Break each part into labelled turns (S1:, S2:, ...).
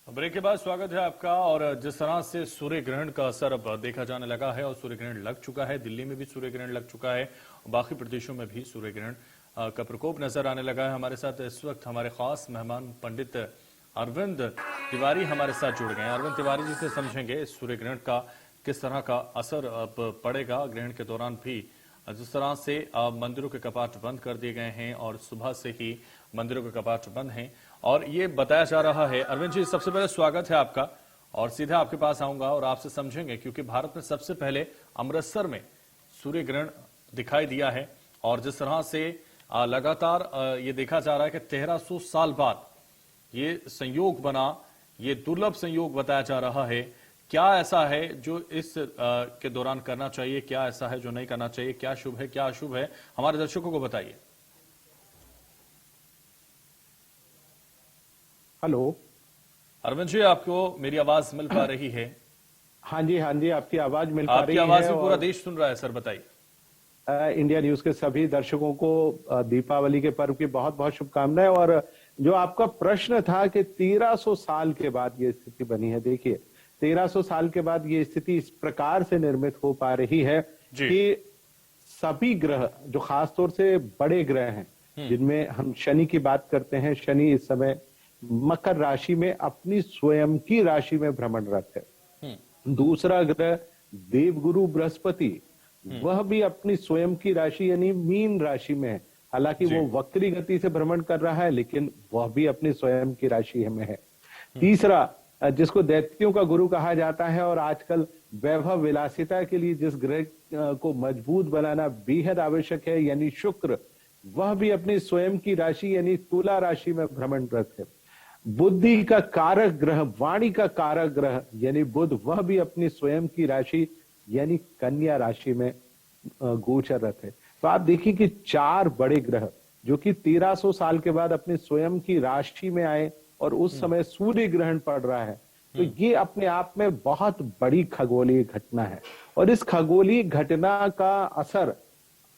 S1: Break के बाद स्वागत है आपका। और जिस तरह से सूर्य ग्रहण का असर अब देखा जाने लगा है और सूर्य ग्रहण लग चुका है, दिल्ली में भी सूर्य ग्रहण लग चुका है और बाकी प्रदेशों में भी सूर्य ग्रहण का प्रकोप नजर आने लगा है। हमारे साथ इस वक्त हमारे खास मेहमान पंडित अरविंद तिवारी हमारे साथ जुड़ गए हैं। अरविंद तिवारी जी से समझेंगे इस सूर्य ग्रहण का किस तरह का असर अब पड़ेगा ग्रहण के दौरान भी। जिस तरह से मंदिरों के कपाट बंद कर दिए गए हैं और सुबह से ही मंदिरों के कपाट बंद हैं और ये बताया जा रहा है। अरविंद जी, सबसे पहले स्वागत है आपका और सीधे आपके पास आऊंगा और आपसे समझेंगे, क्योंकि भारत में सबसे पहले अमृतसर में सूर्य ग्रहण दिखाई दिया है और जिस तरह से लगातार ये देखा जा रहा है कि 1300 साल बाद ये संयोग बना, ये दुर्लभ संयोग बताया जा रहा है। क्या ऐसा है जो इस के दौरान करना चाहिए, क्या ऐसा है जो नहीं करना चाहिए, क्या शुभ है क्या अशुभ है, हमारे दर्शकों को बताइए।
S2: हेलो
S1: अरविंद जी, आपको मेरी आवाज मिल पा रही है?
S2: हाँ जी, आपकी आवाज मिल पा रही है।
S1: आपकी आवाज भी पूरा देश सुन रहा है सर, बताइए।
S2: इंडिया न्यूज के सभी दर्शकों को दीपावली के पर्व की बहुत बहुत शुभकामनाएं। और जो आपका प्रश्न था कि 1300 साल के बाद ये स्थिति बनी है, देखिए 1300 साल के बाद ये स्थिति इस प्रकार से निर्मित हो पा रही है कि सभी ग्रह जो खासतौर से बड़े ग्रह हैं, जिनमें हम शनि की बात करते हैं, शनि इस समय मकर राशि में अपनी स्वयं की राशि में भ्रमणरत है। दूसरा ग्रह देवगुरु बृहस्पति, वह भी अपनी स्वयं की राशि यानी मीन राशि में है। हालांकि वो वक्री गति से भ्रमण कर रहा है, लेकिन वह भी अपनी स्वयं की राशि में है। तीसरा, जिसको दैत्यों का गुरु कहा जाता है और आजकल वैभव विलासिता के लिए जिस ग्रह को मजबूत बनाना बेहद आवश्यक है, यानी शुक्र, वह भी अपनी स्वयं की राशि यानी तुला राशि में भ्रमणरत है। बुद्धि का कारक ग्रह, वाणी का कारक ग्रह यानी बुध, वह भी अपनी स्वयं की राशि यानी कन्या राशि में गोचररत है। तो आप देखिए कि 4 बड़े ग्रह जो कि 1300 साल के बाद अपनी स्वयं की राशि में आए और उस समय सूर्य ग्रहण पड़ रहा है, तो ये अपने आप में बहुत बड़ी खगोलीय घटना है। और इस खगोलीय घटना का असर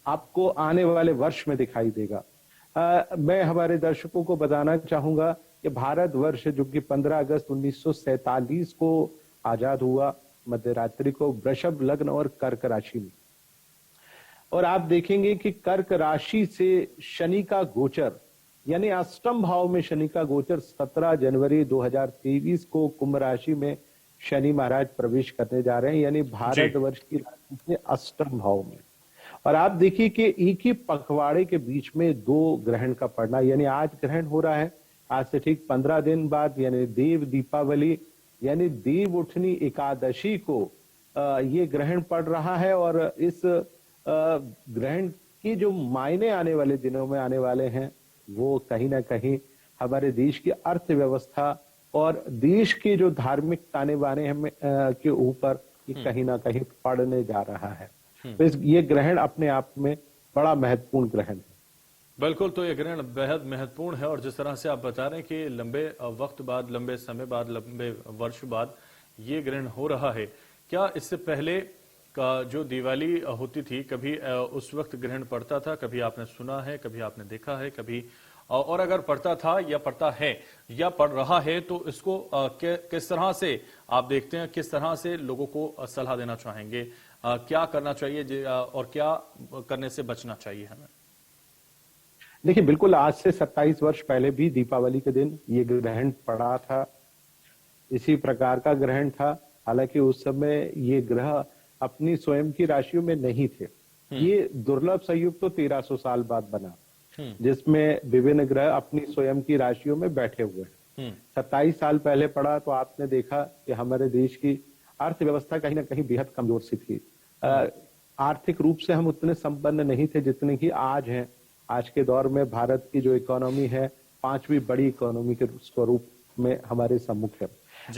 S2: आपको आने वाले वर्ष में दिखाई देगा। मैं हमारे दर्शकों को बताना चाहूंगा कि भारतवर्ष जो कि 15 अगस्त 1947 को आजाद हुआ, मध्यरात्रि को, वृषभ लग्न और कर्क राशि में। और आप देखेंगे कि कर्क राशि से शनि का गोचर यानी अष्टम भाव में शनि का गोचर 17 जनवरी 2023 को कुंभ राशि में शनि महाराज प्रवेश करने जा रहे हैं, यानी भारतवर्ष की राशि से अष्टम भाव में। और आप देखिए कि एक ही पखवाड़े के बीच में 2 ग्रहण का पड़ना, यानी आज ग्रहण हो रहा है, आज से ठीक 15 दिन बाद यानी देव दीपावली यानी देव उठनी एकादशी को ये ग्रहण पड़ रहा है। और इस ग्रहण की जो मायने आने वाले दिनों में आने वाले हैं, वो कहीं ना कहीं हमारे देश की अर्थव्यवस्था और देश के जो धार्मिक ताने बाने हमें के ऊपर कहीं ना कहीं पड़ने जा रहा है। तो ये ग्रहण अपने आप में बड़ा महत्वपूर्ण ग्रहण है।
S1: बिल्कुल, तो ये ग्रहण बेहद महत्वपूर्ण है और जिस तरह से आप बता रहे हैं कि लंबे वक्त बाद, लंबे समय बाद, लंबे वर्ष बाद ये ग्रहण हो रहा है, क्या इससे पहले का जो दिवाली होती थी, कभी उस वक्त ग्रहण पड़ता था? कभी आपने सुना है, कभी आपने देखा है, कभी और अगर पड़ता था या पड़ता है या पड़ रहा है तो इसको किस तरह से आप देखते हैं, किस तरह से लोगों को सलाह देना चाहेंगे, क्या करना चाहिए और क्या करने से बचना चाहिए हमें?
S2: देखिए, बिल्कुल आज से 27 वर्ष पहले भी दीपावली के दिन ये ग्रहण पड़ा था, इसी प्रकार का ग्रहण था। हालांकि उस समय ये ग्रह अपनी स्वयं की राशियों में नहीं थे। ये दुर्लभ संयोग तो 1300 साल बाद बना, जिसमें विभिन्न ग्रह अपनी स्वयं की राशियों में बैठे हुए हैं। 27 साल पहले पड़ा तो आपने देखा कि हमारे देश की अर्थव्यवस्था कहीं ना कहीं बेहद कमजोर सी थी। आर्थिक रूप से हम उतने संपन्न नहीं थे जितने की आज हैं। आज के दौर में भारत की जो इकोनॉमी है, 5वीं बड़ी इकोनॉमी के स्वरूप में हमारे सम्मुख है।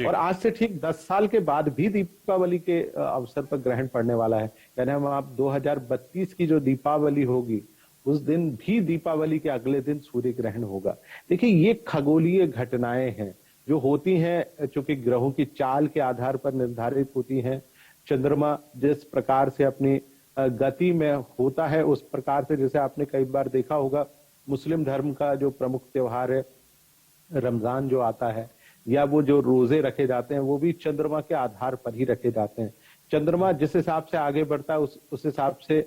S2: और आज से ठीक 10 साल के बाद भी दीपावली के अवसर पर ग्रहण पड़ने वाला है। यानी हम आप 2032 की जो दीपावली होगी, उस दिन भी दीपावली के अगले दिन सूर्य ग्रहण होगा। देखिए, ये खगोलीय घटनाएं हैं जो होती हैं, चूंकि ग्रहों की चाल के आधार पर निर्धारित होती हैं। चंद्रमा जिस प्रकार से अपनी गति में होता है, उस प्रकार से, जैसे आपने कई बार देखा होगा, मुस्लिम धर्म का जो प्रमुख त्योहार है रमजान जो आता है, या वो जो रोजे रखे जाते हैं वो भी चंद्रमा के आधार पर ही रखे जाते हैं। चंद्रमा जिस हिसाब से आगे बढ़ता है उस हिसाब से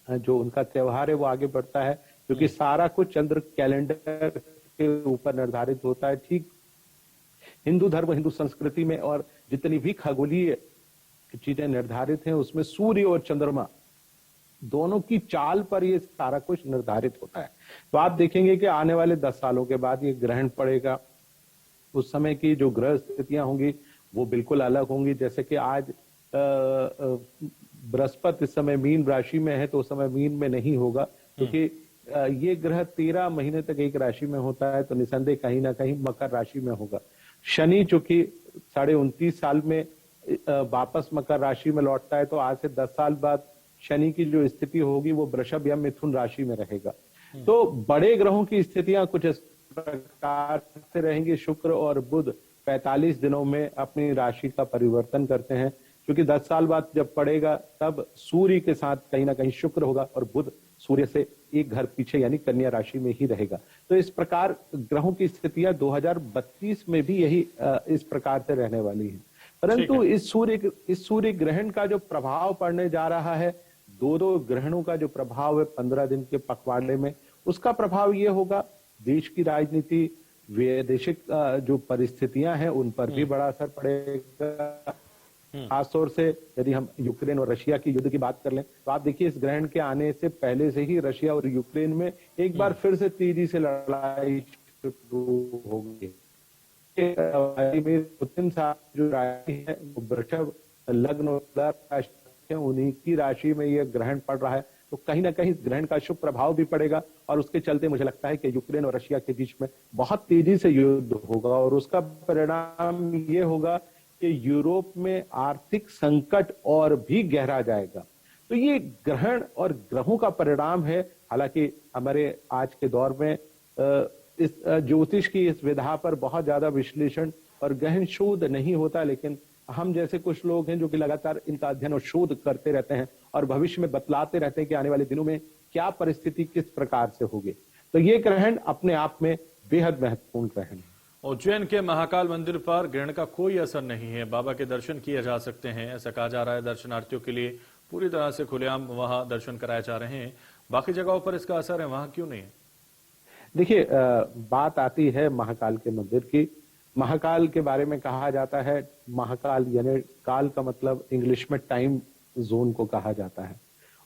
S2: जो उनका त्योहार है वो आगे बढ़ता है, क्योंकि सारा कुछ चंद्र कैलेंडर के ऊपर निर्धारित होता है। ठीक हिंदू धर्म, हिंदू संस्कृति में और जितनी भी खगोलीय चीजें निर्धारित हैं उसमें सूर्य और चंद्रमा दोनों की चाल पर ये सारा कुछ निर्धारित होता है। तो आप देखेंगे कि आने वाले 10 सालों के बाद ये ग्रहण पड़ेगा, उस समय की जो ग्रह स्थितियां होंगी वो बिल्कुल अलग होंगी। जैसे कि आज बृहस्पति इस समय मीन राशि में है, तो उस समय मीन में नहीं होगा, क्योंकि ये ग्रह 13 महीने तक एक राशि में होता है, तो निसंदेह कहीं ना कहीं मकर राशि में होगा। शनि चूंकि 29.5 साल में वापस मकर राशि में लौटता है, तो आज से 10 साल बाद शनि की जो स्थिति होगी वो वृषभ या मिथुन राशि में रहेगा। तो बड़े ग्रहों की स्थितियां कुछ इस प्रकार से रहेंगी। शुक्र और बुध 45 दिनों में अपनी राशि का परिवर्तन करते हैं, क्योंकि 10 साल बाद जब पड़ेगा तब सूर्य के साथ कहीं ना कहीं शुक्र होगा और बुध सूर्य से एक घर पीछे यानी कन्या राशि में ही रहेगा। तो इस प्रकार ग्रहों की स्थितियां 2032 में भी यही इस प्रकार से रहने वाली है। परंतु इस सूर्य ग्रहण का जो प्रभाव पड़ने जा रहा है, दो ग्रहणों का जो प्रभाव है 15 दिन के पखवाड़े में, उसका प्रभाव ये होगा देश की राजनीति, वैदेशिक जो परिस्थितियां हैं उन पर भी बड़ा असर पड़ेगा। खासतौर से यदि हम यूक्रेन और रशिया की युद्ध की बात कर लें, तो आप देखिए इस ग्रहण के आने से पहले से ही रशिया और यूक्रेन में एक बार फिर से तेजी से लड़ाई शुरू हो गई। पुतिन साहब जो राशि है वो वृषभ लग्न, उन्हीं की राशि में यह ग्रहण पड़ रहा है, तो कहीं ना कहीं ग्रहण का शुभ प्रभाव भी पड़ेगा और उसके चलते मुझे लगता है कि यूक्रेन और रशिया के बीच में बहुत तेजी से युद्ध होगा और उसका परिणाम ये होगा कि यूरोप में आर्थिक संकट और भी गहरा जाएगा। तो ये ग्रहण और ग्रहों का परिणाम है। हालांकि हमारे आज के दौर में इस ज्योतिष की इस विधा पर बहुत ज्यादा विश्लेषण और गहन शोध नहीं होता, लेकिन हम जैसे कुछ लोग हैं जो कि लगातार इनका अध्ययन और शोध करते रहते हैं और भविष्य में बतलाते रहते हैं कि आने वाले दिनों में क्या परिस्थिति किस प्रकार से होगी। तो ये ग्रहण अपने आप में बेहद महत्वपूर्ण ग्रहण है।
S1: उज्जैन के महाकाल मंदिर पर ग्रहण का कोई असर नहीं है, बाबा के दर्शन किए जा सकते हैं, ऐसा कहा जा रहा है। दर्शनार्थियों के लिए पूरी तरह से खुलेआम वहां दर्शन कराए जा रहे हैं। बाकी जगहों पर इसका असर है, वहां क्यों नहीं है?
S2: देखिए, बात आती है महाकाल के मंदिर की। महाकाल के बारे में कहा जाता है, महाकाल यानी काल का मतलब इंग्लिश में टाइम जोन को कहा जाता है,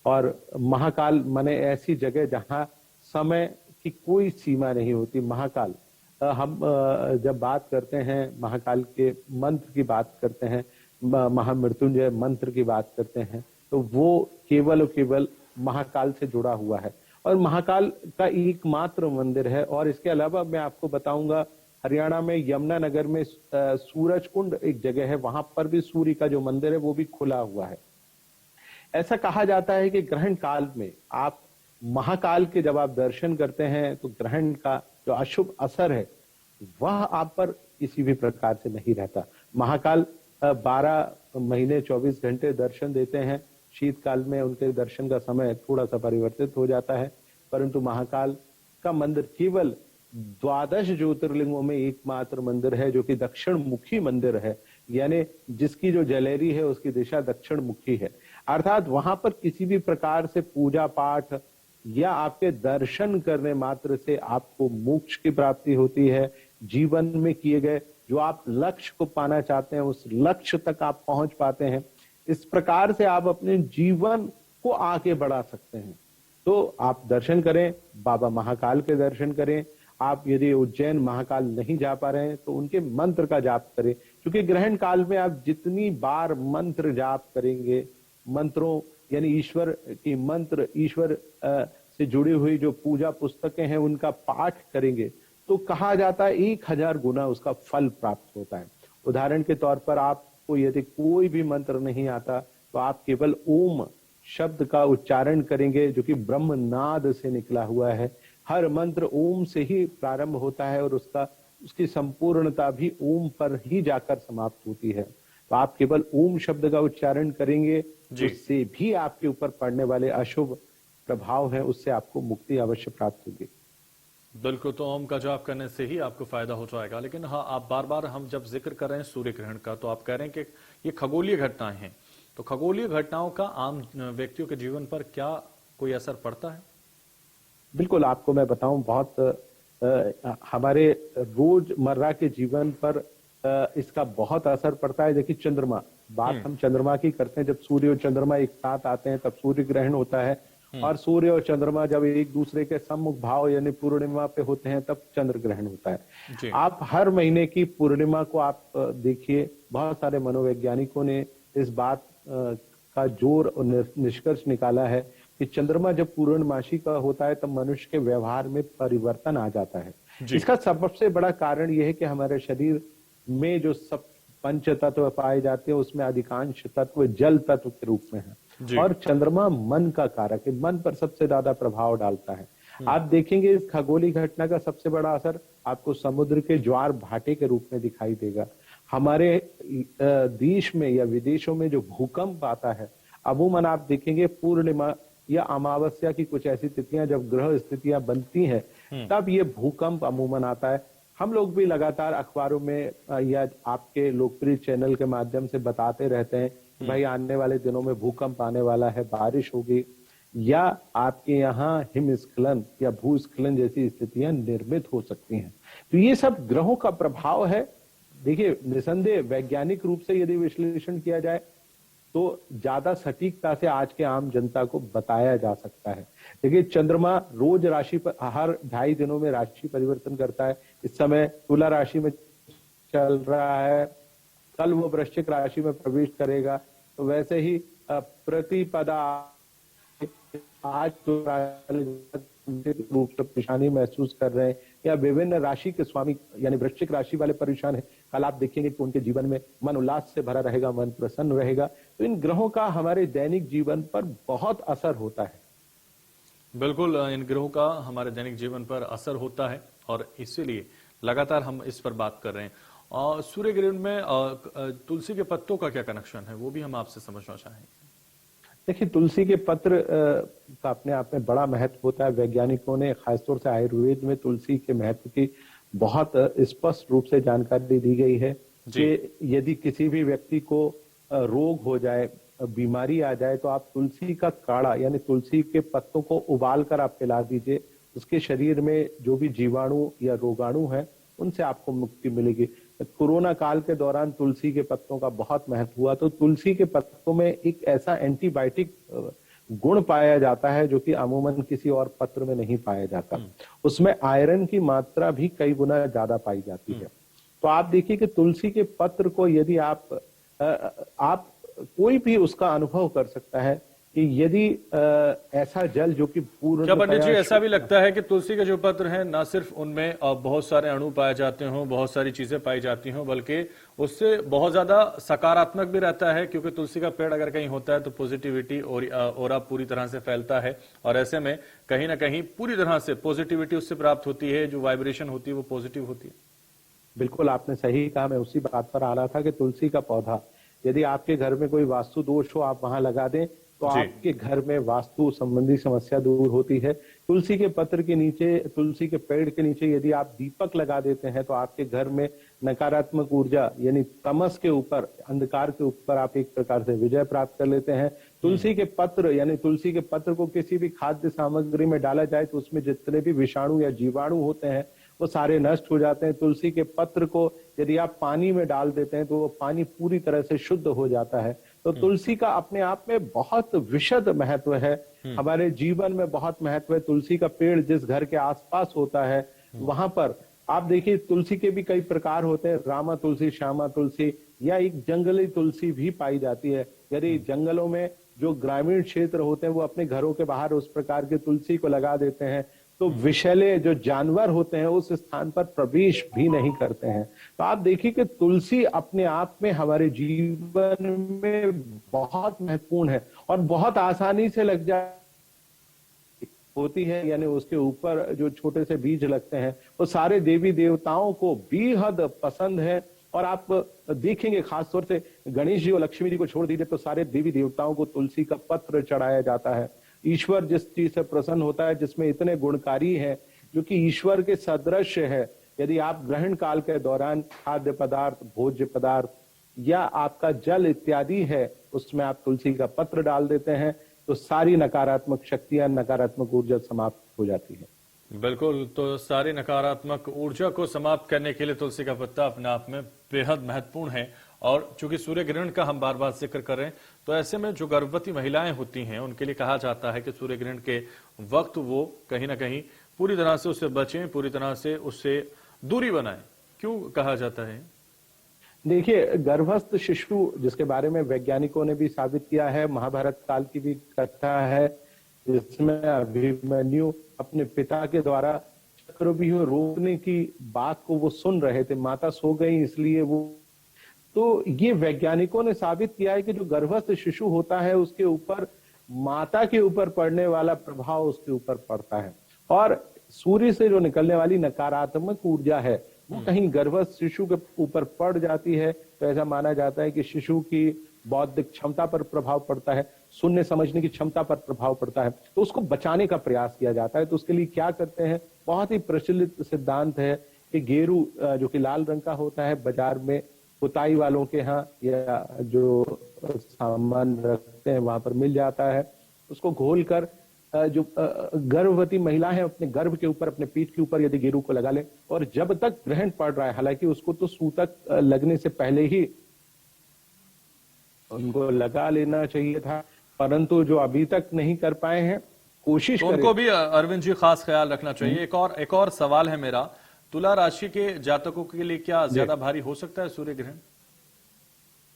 S2: और महाकाल माने ऐसी जगह जहां समय की कोई सीमा नहीं होती। महाकाल हम जब बात करते हैं महाकाल के मंत्र की बात करते हैं, महामृत्युंजय मंत्र की बात करते हैं, तो वो केवल और केवल महाकाल से जुड़ा हुआ है और महाकाल का एकमात्र मंदिर है। और इसके अलावा मैं आपको बताऊंगा, हरियाणा में यमुनानगर में सूरज कुंड एक जगह है, वहां पर भी सूर्य का जो मंदिर है वो भी खुला हुआ है। ऐसा कहा जाता है कि ग्रहण काल में आप महाकाल के जब आप दर्शन करते हैं तो ग्रहण का जो अशुभ असर है वह आप पर किसी भी प्रकार से नहीं रहता। महाकाल 12 महीने 24 घंटे दर्शन देते हैं। शीतकाल में उनके दर्शन का समय थोड़ा सा परिवर्तित हो जाता है, परंतु महाकाल का मंदिर केवल 12 ज्योतिर्लिंगों में एकमात्र मंदिर है जो कि दक्षिण मुखी मंदिर है, यानी जिसकी जो जलेरी है उसकी दिशा दक्षिण मुखी है। अर्थात वहां पर किसी भी प्रकार से पूजा पाठ या आपके दर्शन करने मात्र से आपको मोक्ष की प्राप्ति होती है। जीवन में किए गए जो आप लक्ष्य को पाना चाहते हैं उस लक्ष्य तक आप पहुंच पाते हैं। इस प्रकार से आप अपने जीवन को आगे बढ़ा सकते हैं। तो आप दर्शन करें, बाबा महाकाल के दर्शन करें। आप यदि उज्जैन महाकाल नहीं जा पा रहे हैं तो उनके मंत्र का जाप करें, क्योंकि ग्रहण काल में आप जितनी बार मंत्र जाप करेंगे, मंत्रों यानी ईश्वर की मंत्र, ईश्वर से जुड़ी हुई जो पूजा पुस्तकें हैं उनका पाठ करेंगे, तो कहा जाता है 1000 गुना उसका फल प्राप्त होता है। उदाहरण के तौर पर आपको यदि कोई भी मंत्र नहीं आता तो आप केवल ओम शब्द का उच्चारण करेंगे जो कि ब्रह्मनाद से निकला हुआ है। हर मंत्र ओम से ही प्रारंभ होता है और उसकी संपूर्णता भी ओम पर ही जाकर समाप्त होती है। तो आप केवल ओम शब्द का उच्चारण करेंगे, उससे भी आपके ऊपर पड़ने वाले अशुभ प्रभाव हैं उससे आपको मुक्ति अवश्य प्राप्त होगी।
S1: बिल्कुल, तो ओम का जाप करने से ही आपको फायदा हो जाएगा। लेकिन हाँ, आप बार बार हम जब जिक्र कर रहे हैं सूर्य ग्रहण का, तो आप कह रहे हैं कि ये खगोलीय घटनाएं हैं, तो खगोलीय घटनाओं का आम व्यक्तियों के जीवन पर क्या कोई असर पड़ता है?
S2: बिल्कुल, आपको मैं बताऊं, बहुत हमारे रोजमर्रा के जीवन पर इसका बहुत असर पड़ता है। देखिए, चंद्रमा, बात हम चंद्रमा की करते हैं। जब सूर्य और चंद्रमा एक साथ आते हैं तब सूर्य ग्रहण होता है, और सूर्य और चंद्रमा जब एक दूसरे के सम्मुख भाव यानी पूर्णिमा पे होते हैं तब चंद्र ग्रहण होता है।
S1: जी।
S2: आप हर महीने की पूर्णिमा को आप देखिए, बहुत सारे मनोवैज्ञानिकों ने इस बात का जोर और निष्कर्ष निकाला है कि चंद्रमा जब पूर्णमासी का होता है तब मनुष्य के व्यवहार में परिवर्तन आ जाता है। इसका सबसे बड़ा कारण यह है कि हमारे शरीर में जो सब पंच तत्व पाए जाते हैं उसमें अधिकांश तत्व जल तत्व के रूप में है, और चंद्रमा मन का कारक है, मन पर सबसे ज्यादा प्रभाव डालता है। आप देखेंगे इस खगोलीय घटना का सबसे बड़ा असर आपको समुद्र के ज्वार भाटे के रूप में दिखाई देगा। हमारे देश में या विदेशों में जो भूकंप आता है, अमूमन आप देखेंगे पूर्णिमा या अमावस्या की कुछ ऐसी तिथियां जब ग्रह स्थितियां बनती हैं तब ये भूकंप अमूमन आता है। हम लोग भी लगातार अखबारों में या आपके लोकप्रिय चैनल के माध्यम से बताते रहते हैं कि भाई आने वाले दिनों में भूकंप आने वाला है, बारिश होगी, या आपके यहाँ हिमस्खलन या भूस्खलन जैसी स्थितियां निर्मित हो सकती हैं। तो ये सब ग्रहों का प्रभाव है। देखिए, निसंदेह वैज्ञानिक रूप से यदि विश्लेषण किया जाए तो ज्यादा सटीकता से आज के आम जनता को बताया जा सकता है। देखिए, चंद्रमा रोज राशि पर हर 2.5 दिनों में राशि परिवर्तन करता है। इस समय तुला राशि में चल रहा है, कल वो वृश्चिक राशि में प्रवेश करेगा। तो वैसे ही प्रतिपदा आज तो रूप से परेशानी महसूस कर रहे हैं, या विभिन्न राशि के स्वामी यानी वृश्चिक राशि वाले परेशान है, कल आप देखेंगे कि उनके जीवन में मन उल्लास से भरा रहेगा, मन प्रसन्न रहेगा। तो इन ग्रहों का हमारे दैनिक जीवन पर बहुत असर होता है।
S1: बिल्कुल, इन ग्रहों का हमारे दैनिक जीवन पर असर होता है और इसीलिए लगातार हम इस पर बात कर रहे हैं। और सूर्य ग्रहण में तुलसी के पत्तों का क्या कनेक्शन है, वो भी हम आपसे समझना चाहेंगे।
S2: देखिए, तुलसी के पत्र का अपने आप में बड़ा महत्व होता है। वैज्ञानिकों ने खासतौर से आयुर्वेद में तुलसी के महत्व की बहुत स्पष्ट रूप से जानकारी दी गई है कि यदि किसी भी व्यक्ति को रोग हो जाए, बीमारी आ जाए, तो आप तुलसी का काढ़ा यानी तुलसी के पत्तों को उबाल कर आप पिला दीजिए। उसके शरीर में जो भी जीवाणु या रोगाणु है उनसे आपको मुक्ति मिलेगी। कोरोना काल के दौरान तुलसी के पत्तों का बहुत महत्व हुआ। तो तुलसी के पत्तों में एक ऐसा एंटीबायोटिक गुण पाया जाता है जो कि अमूमन किसी और पत्र में नहीं पाया जाता। उसमें आयरन की मात्रा भी कई गुना ज्यादा पाई जाती है। तो आप देखिए कि तुलसी के पत्र को यदि आप कोई भी उसका अनुभव कर सकता है कि यदि ऐसा जल जो कि पूर्ण,
S1: क्या पंडित जी ऐसा भी लगता है कि तुलसी के जो पत्र हैं ना सिर्फ उनमें बहुत सारे अणु पाए जाते हों, बहुत सारी चीजें पाई जाती हों, बल्कि उससे बहुत ज्यादा सकारात्मक भी रहता है, क्योंकि तुलसी का पेड़ अगर कहीं होता है तो पॉजिटिविटी और पूरी तरह से फैलता है, और ऐसे में कहीं ना कहीं पूरी तरह से पॉजिटिविटी उससे प्राप्त होती है, जो वाइब्रेशन होती है वो पॉजिटिव होती है।
S2: बिल्कुल, आपने सही कहा। मैं उसी बात पर आ रहा था कि तुलसी का पौधा यदि आपके घर में कोई वास्तु दोष हो, आप वहां लगा दें तो आपके घर में वास्तु संबंधी समस्या दूर होती है। तुलसी के पत्र के नीचे, तुलसी के पेड़ के नीचे यदि आप दीपक लगा देते हैं तो आपके घर में नकारात्मक ऊर्जा यानी तमस के ऊपर, अंधकार के ऊपर आप एक प्रकार से विजय प्राप्त कर लेते हैं। तुलसी के पत्र यानी तुलसी के पत्र को किसी भी खाद्य सामग्री में डाला जाए तो उसमें जितने भी विषाणु या जीवाणु होते हैं वो सारे नष्ट हो जाते हैं। तुलसी के पत्र को यदि आप पानी में डाल देते हैं तो वो पानी पूरी तरह से शुद्ध हो जाता है। तो तुलसी का अपने आप में बहुत विशद महत्व है, हमारे जीवन में बहुत महत्व है। तुलसी का पेड़ जिस घर के आसपास होता है वहां पर आप देखिए, तुलसी के भी कई प्रकार होते हैं, रामा तुलसी, श्यामा तुलसी, या एक जंगली तुलसी भी पाई जाती है। यदि जंगलों में जो ग्रामीण क्षेत्र होते हैं वो अपने घरों के बाहर उस प्रकार के तुलसी को लगा देते हैं तो विषैले जो जानवर होते हैं उस स्थान पर प्रवेश भी नहीं करते हैं। तो आप देखिए कि तुलसी अपने आप में हमारे जीवन में बहुत महत्वपूर्ण है और बहुत आसानी से लग होती है, यानी उसके ऊपर जो छोटे से बीज लगते हैं वो सारे देवी देवताओं को बेहद पसंद है। और आप देखेंगे खासतौर से गणेश जी और लक्ष्मी जी को छोड़ दीजिए तो सारे देवी देवताओं को तुलसी का पत्र चढ़ाया जाता है। ईश्वर जिस चीज से प्रसन्न होता है, जिसमें इतने गुणकारी हैं, जो कि ईश्वर के सदृश है। यदि आप ग्रहण काल के दौरान खाद्य पदार्थ, भोज्य पदार्थ या आपका जल इत्यादि है, उसमें आप तुलसी का पत्र डाल देते हैं, तो सारी नकारात्मक शक्तियां, नकारात्मक ऊर्जा समाप्त हो जाती है।
S1: बिल्कुल, तो सारी नकारात्मक ऊर्जा को समाप्त करने के लिए तुलसी का पत्ता अपने आप में बेहद महत्वपूर्ण है। और चूंकि सूर्य ग्रहण का हम बार बार जिक्र कर रहे हैं, तो ऐसे में जो गर्भवती महिलाएं होती हैं उनके लिए कहा जाता है कि सूर्य ग्रहण के वक्त वो कहीं ना कहीं पूरी तरह से उससे बचें, पूरी तरह से उससे दूरी बनाएं। क्यों कहा जाता है?
S2: देखिए, गर्भस्थ शिशु जिसके बारे में वैज्ञानिकों ने भी साबित किया है, महाभारत काल की भी कथा है, जिसमें अभिमन्यु अपने पिता के द्वारा चक्रव्यूह रोकने की बात को वो सुन रहे थे, माता सो गई इसलिए वो, तो ये वैज्ञानिकों ने साबित किया है कि जो गर्भस्थ शिशु होता है उसके ऊपर माता के ऊपर पड़ने वाला प्रभाव उसके ऊपर पड़ता है, और सूर्य से जो निकलने वाली नकारात्मक ऊर्जा है वो कहीं गर्भस्थ शिशु के ऊपर पड़ जाती है, तो ऐसा माना जाता है कि शिशु की बौद्धिक क्षमता पर प्रभाव पड़ता है, सुनने समझने की क्षमता पर प्रभाव पड़ता है, तो उसको बचाने का प्रयास किया जाता है। तो उसके लिए क्या करते हैं, बहुत ही प्रचलित सिद्धांत है कि गेरू जो कि लाल रंग का होता है, बाजार में पुताई वालों के यहाँ या जो सामान रखते हैं वहां पर मिल जाता है, उसको घोल कर जो गर्भवती महिला है अपने गर्भ के ऊपर, अपने पीठ के ऊपर यदि गेरू को लगा ले, और जब तक ग्रहण पड़ रहा है, हालांकि उसको तो सूतक लगने से पहले ही उनको लगा लेना चाहिए था, परंतु जो अभी तक नहीं कर पाए हैं, कोशिश
S1: तो उनको भी अरविंद जी खास ख्याल रखना चाहिए। एक और सवाल है मेरा, तुला राशि के जातकों के लिए क्या ज्यादा भारी हो सकता है सूर्य ग्रहण?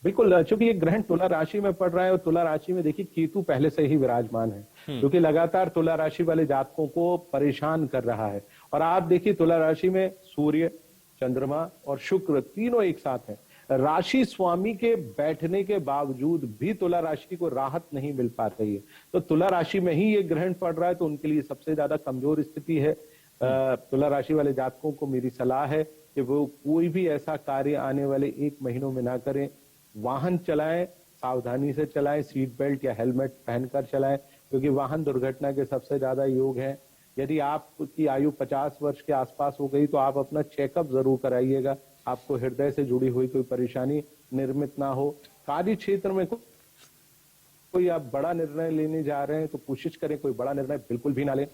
S2: बिल्कुल, चूंकि ये ग्रहण तुला राशि में पड़ रहा है और तुला राशि में देखिए केतु पहले से ही विराजमान है, जो कि लगातार तुला राशि वाले जातकों को परेशान कर रहा है। और आप देखिए तुला राशि में सूर्य, चंद्रमा और शुक्र तीनों एक साथ हैं। राशि स्वामी के बैठने के बावजूद भी तुला राशि को राहत नहीं मिल पा रही है, तो तुला राशि में ही ये ग्रहण पड़ रहा है, तो उनके लिए सबसे ज्यादा कमजोर स्थिति है। तुला राशि वाले जातकों को मेरी सलाह है कि वो कोई भी ऐसा कार्य आने वाले 1 महीनों में ना करें। वाहन चलाएं, सावधानी से चलाएं, सीट बेल्ट या हेलमेट पहनकर चलाएं, क्योंकि वाहन दुर्घटना के सबसे ज्यादा योग हैं। यदि आपकी आयु 50 वर्ष के आसपास हो गई तो आप अपना चेकअप जरूर कराइएगा, आपको हृदय से जुड़ी हुई कोई परेशानी निर्मित ना हो। कार्य क्षेत्र में कोई आप बड़ा निर्णय लेने जा रहे हैं तो कोशिश करें कोई बड़ा निर्णय बिल्कुल भी ना लें।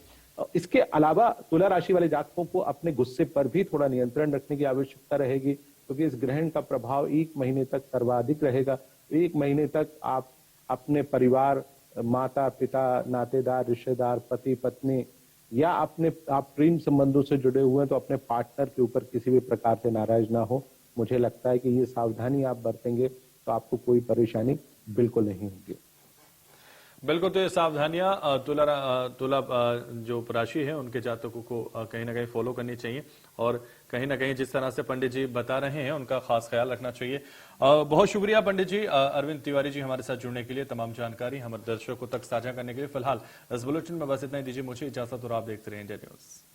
S2: इसके अलावा तुला राशि वाले जातकों को अपने गुस्से पर भी थोड़ा नियंत्रण रखने की आवश्यकता रहेगी, क्योंकि इस ग्रहण का प्रभाव 1 महीने तक सर्वाधिक रहेगा। 1 महीने तक आप अपने परिवार, माता पिता, नातेदार, रिश्तेदार, पति पत्नी या आप प्रेम संबंधों से जुड़े हुए हैं तो अपने पार्टनर के ऊपर किसी भी प्रकार से नाराज ना हो। मुझे लगता है कि ये सावधानी आप बरतेंगे तो आपको कोई परेशानी बिल्कुल नहीं होगी।
S1: बिल्कुल, तो ये सावधानियां तुला जो राशि है उनके जातकों को कहीं ना कहीं फॉलो करनी चाहिए, और कहीं ना कहीं जिस तरह से पंडित जी बता रहे हैं उनका खास ख्याल रखना चाहिए। बहुत शुक्रिया पंडित जी, अरविंद तिवारी जी हमारे साथ जुड़ने के लिए, तमाम जानकारी हमारे दर्शकों तक साझा करने के लिए। फिलहाल इस बुलेटिन में बस इतना ही, दीजिए मुझे इजाजत और आप देखते रहे इंडिया न्यूज।